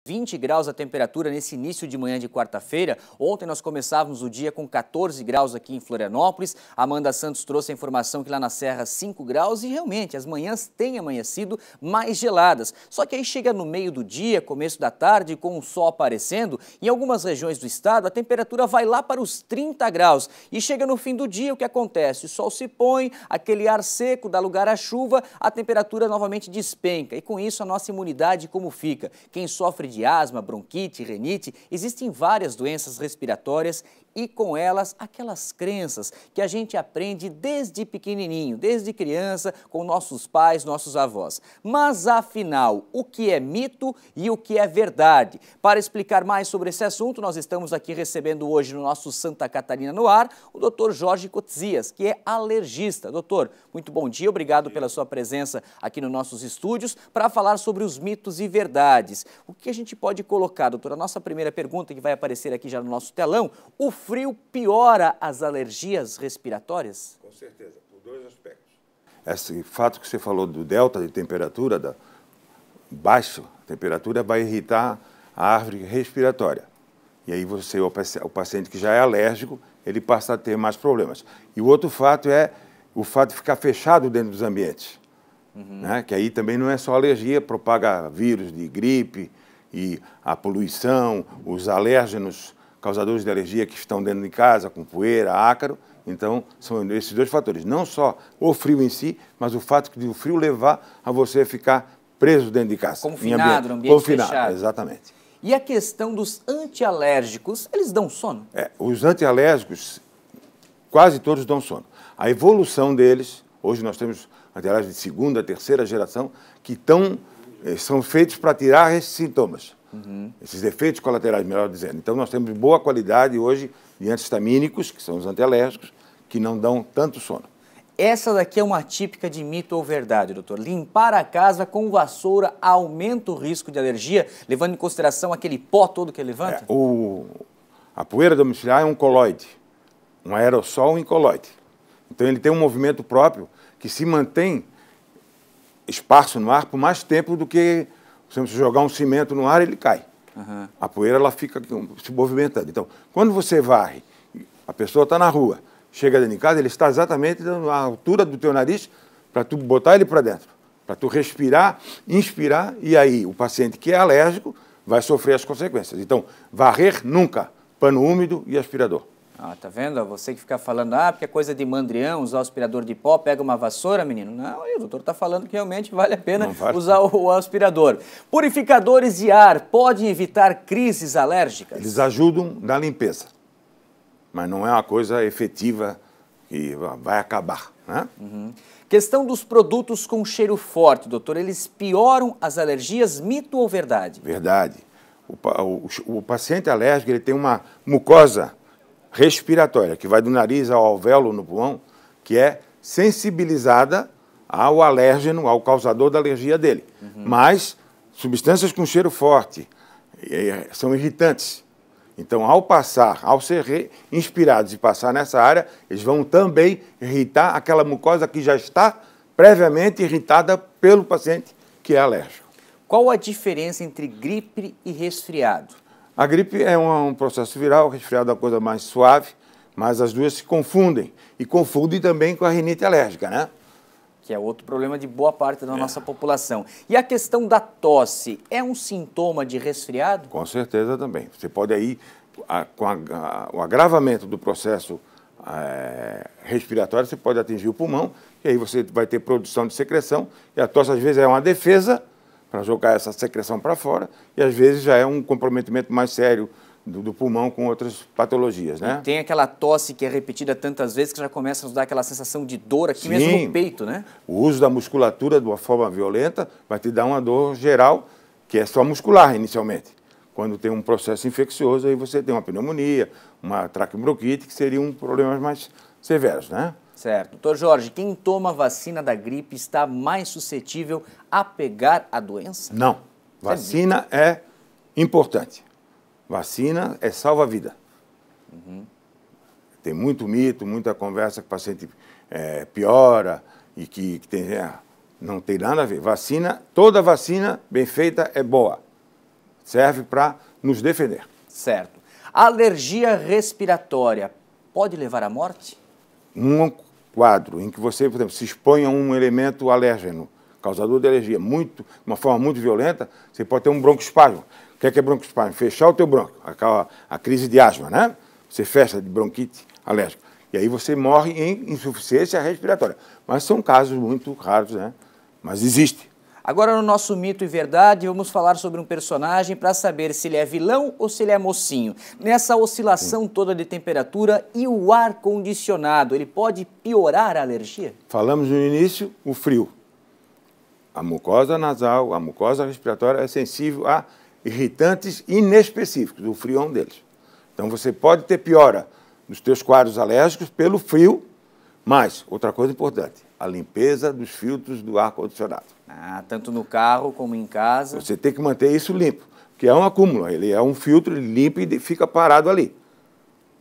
20 graus a temperatura nesse início de manhã de quarta-feira. Ontem nós começávamos o dia com 14 graus aqui em Florianópolis. Amanda Santos trouxe a informação que lá na Serra 5 graus e realmente as manhãs têm amanhecido mais geladas. Só que aí chega no meio do dia, começo da tarde, com o sol aparecendo, em algumas regiões do estado a temperatura vai lá para os 30 graus. E chega no fim do dia, o que acontece? O sol se põe, aquele ar seco dá lugar à chuva, a temperatura novamente despenca. E com isso a nossa imunidade como fica? Quem sofre de asma, bronquite, rinite, existem várias doenças respiratórias e com elas aquelas crenças que a gente aprende desde pequenininho, desde criança, com nossos pais, nossos avós. Mas afinal, o que é mito e o que é verdade? Para explicar mais sobre esse assunto, nós estamos aqui recebendo hoje no nosso Santa Catarina no Ar, o Dr. Jorge Coetzee, que é alergista. Doutor, muito bom dia, obrigado pela sua presença aqui nos nossos estúdios para falar sobre os mitos e verdades. O que a gente pode colocar, doutor? A nossa primeira pergunta, que vai aparecer aqui já no nosso telão, o frio piora as alergias respiratórias? Com certeza, por dois aspectos. Esse fato que você falou do delta de temperatura, da baixa temperatura, vai irritar a árvore respiratória. E aí o paciente que já é alérgico, ele passa a ter mais problemas. E o outro fato é o fato de ficar fechado dentro dos ambientes. Né? Que aí também não é só alergia, propaga vírus de gripe e a poluição, os alérgenos causadores de alergia que estão dentro de casa, com poeira, ácaro. Então, são esses dois fatores. Não só o frio em si, mas o fato de o frio levar a você ficar preso dentro de casa. Confinado, no ambiente confinado, fechado. Exatamente. E a questão dos antialérgicos, eles dão sono? Os antialérgicos, quase todos dão sono. A evolução deles, hoje nós temos antialérgicos de segunda, terceira geração, que são feitos para tirar esses sintomas. Esses efeitos colaterais, melhor dizendo. Então, nós temos boa qualidade hoje de antihistamínicos, que são os antialérgicos, que não dão tanto sono. Essa daqui é uma típica de mito ou verdade, doutor. Limpar a casa com vassoura aumenta o risco de alergia, levando em consideração aquele pó todo que ele levanta? A poeira domiciliar é um coloide, um aerossol incolóide. Então, ele tem um movimento próprio que se mantém esparso no ar por mais tempo do que se você jogar um cimento no ar, ele cai. A poeira ela fica se movimentando. Então, quando você varre, a pessoa está na rua, chega dentro de casa, ele está exatamente na altura do teu nariz para tu botar ele para dentro, para tu respirar, inspirar, e aí o paciente que é alérgico vai sofrer as consequências. Então, varrer nunca, pano úmido e aspirador. Tá vendo? Você que fica falando, porque é coisa de mandrião, usar o aspirador de pó, pega uma vassoura, menino. Não, aí o doutor está falando que realmente vale a pena usar o aspirador. Purificadores de ar podem evitar crises alérgicas? Eles ajudam na limpeza, mas não é uma coisa efetiva que vai acabar, né? Questão dos produtos com cheiro forte, doutor, eles pioram as alergias, mito ou verdade? Verdade. O paciente alérgico ele tem uma mucosa respiratória, que vai do nariz ao alvéolo no pulmão, que é sensibilizada ao alérgeno, ao causador da alergia dele. Mas substâncias com cheiro forte são irritantes. Então, ao ser inspirados e passar nessa área, eles vão também irritar aquela mucosa que já está previamente irritada pelo paciente que é alérgico. Qual a diferença entre gripe e resfriado? A gripe é um processo viral, o resfriado é uma coisa mais suave, mas as duas se confundem. E confundem também com a rinite alérgica, né? Que é outro problema de boa parte da nossa população. E a questão da tosse, é um sintoma de resfriado? Com certeza também. Você pode aí, com o agravamento do processo respiratório, você pode atingir o pulmão, e aí você vai ter produção de secreção, e a tosse às vezes é uma defesa para jogar essa secreção para fora, e às vezes já é um comprometimento mais sério do pulmão com outras patologias, né? E tem aquela tosse que é repetida tantas vezes que já começa a nos dar aquela sensação de dor aqui mesmo no peito, né? O uso da musculatura de uma forma violenta vai te dar uma dor geral, que é só muscular inicialmente. Quando tem um processo infeccioso, aí você tem uma pneumonia, uma traqueobronquite, que seriam problemas mais severos, né? Certo. Doutor Jorge, quem toma vacina da gripe está mais suscetível a pegar a doença? Não. Vacina é importante. Vacina é salva-vida. Tem muito mito, muita conversa que o paciente piora e que não tem nada a ver. Vacina, toda vacina bem feita é boa. serve para nos defender. Certo. Alergia respiratória pode levar à morte? Um quadro em que você, por exemplo, se expõe a um elemento alérgeno, causador de alergia, de uma forma muito violenta, você pode ter um broncoespasmo. O que é broncoespasmo? Fechar o teu bronco, a crise de asma, né? Você fecha de bronquite alérgica. E aí você morre em insuficiência respiratória. Mas são casos muito raros, né? Mas existe. Agora, no nosso Mito e Verdade, vamos falar sobre um personagem para saber se ele é vilão ou se ele é mocinho. Nessa oscilação toda de temperatura e o ar-condicionado, ele pode piorar a alergia? Falamos no início, o frio. A mucosa nasal, a mucosa respiratória é sensível a irritantes inespecíficos. O frio é um deles. Então, você pode ter piora nos teus quadros alérgicos pelo frio, mas, outra coisa importante, a limpeza dos filtros do ar-condicionado. Tanto no carro como em casa. Você tem que manter isso limpo, porque é um acúmulo, ele é um filtro, ele limpa e fica parado ali.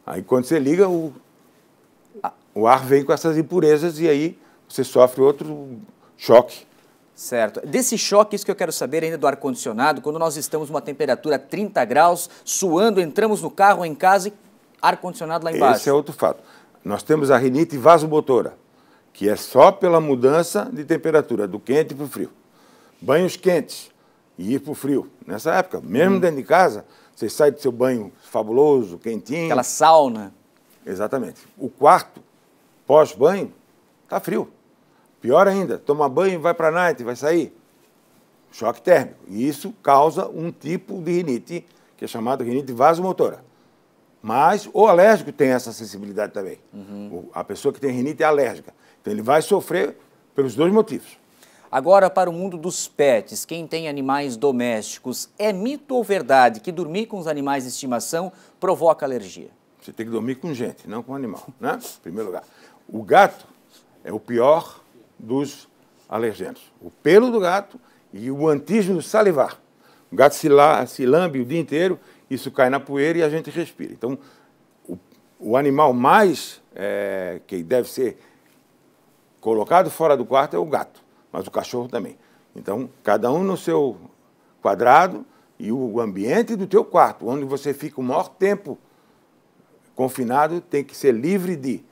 Aí, quando você liga, o ar vem com essas impurezas e aí você sofre outro choque. Certo. Desse choque, isso que eu quero saber ainda do ar-condicionado, quando nós estamos numa temperatura 30 graus, suando, entramos no carro ou em casa e ar-condicionado lá embaixo. Esse é outro fato. Nós temos a rinite vasomotora, que é só pela mudança de temperatura, do quente para o frio. Banhos quentes e ir para o frio. Nessa época, mesmo dentro de casa, você sai do seu banho fabuloso, quentinho. Aquela sauna. Exatamente. O quarto, pós-banho, está frio. Pior ainda, toma banho e vai para a night, vai sair. Choque térmico. E isso causa um tipo de rinite, que é chamado rinite vasomotora. Mas o alérgico tem essa sensibilidade também. A pessoa que tem rinite é alérgica. Então, ele vai sofrer pelos dois motivos. Agora, para o mundo dos pets, quem tem animais domésticos, é mito ou verdade que dormir com os animais de estimação provoca alergia? Você tem que dormir com gente, não com animal, né? Em primeiro lugar. O gato é o pior dos alergenos. O pelo do gato e o antígeno salivar. O gato se lambe o dia inteiro, isso cai na poeira e a gente respira. Então, o animal mais que deve ser colocado fora do quarto é o gato, mas o cachorro também. Então, cada um no seu quadrado e o ambiente do teu quarto, onde você fica o maior tempo confinado, tem que ser livre de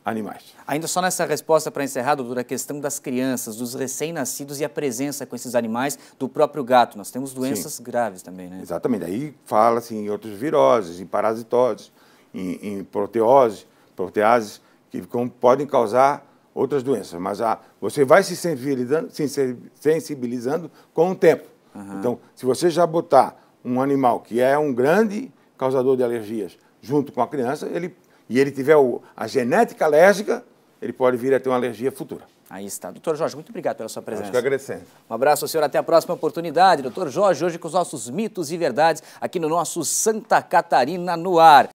animais. Ainda só nessa resposta para encerrar, doutor, a questão das crianças, dos recém-nascidos e a presença com esses animais do próprio gato. Nós temos doenças graves também, né? Exatamente. Aí fala-se em outras viroses, em parasitoses, em proteases, que podem causar outras doenças. Mas você vai se sensibilizando com o tempo. Então, se você já botar um animal que é um grande causador de alergias junto com a criança, e ele tiver a genética alérgica, ele pode vir a ter uma alergia futura. Aí está. Doutor Jorge, muito obrigado pela sua presença. Acho que agradecendo. Um abraço ao senhor, até a próxima oportunidade. Doutor Jorge, hoje com os nossos mitos e verdades aqui no nosso Santa Catarina no Ar.